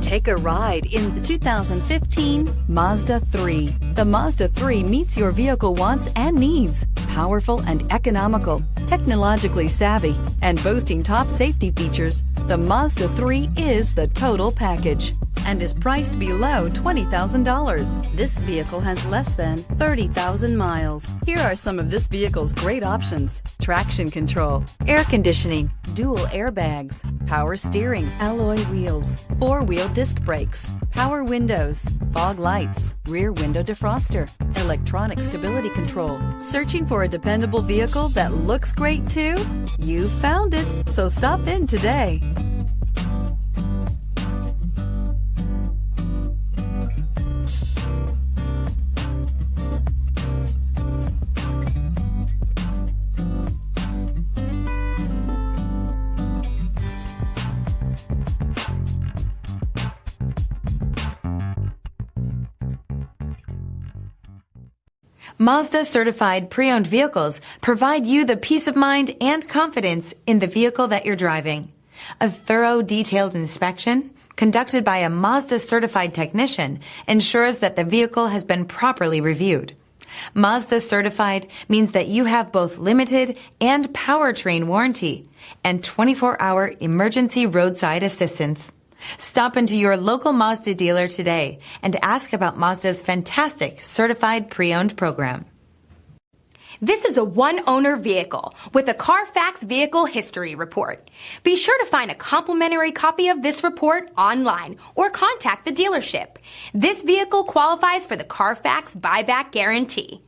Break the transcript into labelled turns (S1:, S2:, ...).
S1: Take a ride in the 2015 Mazda 3. The Mazda 3 meets your vehicle wants and needs. Powerful and economical, technologically savvy, and boasting top safety features, the Mazda 3 is the total package and is priced below $20,000. This vehicle has less than 30,000 miles. Here are some of this vehicle's great options: traction control, air conditioning, dual airbags, power steering, alloy wheels, four-wheel disc brakes, power windows, fog lights, rear window defroster, electronic stability control. Searching for a dependable vehicle that looks great too? You found it, so stop in today.
S2: Mazda certified pre-owned vehicles provide you the peace of mind and confidence in the vehicle that you're driving. A thorough, detailed inspection conducted by a Mazda certified technician ensures that the vehicle has been properly reviewed. Mazda certified means that you have both limited and powertrain warranty and 24-hour emergency roadside assistance. Stop into your local Mazda dealer today and ask about Mazda's fantastic certified pre-owned program.
S3: This is a one-owner vehicle with a CARFAX Vehicle History Report. Be sure to find a complimentary copy of this report online or contact the dealership. This vehicle qualifies for the CARFAX Buyback Guarantee.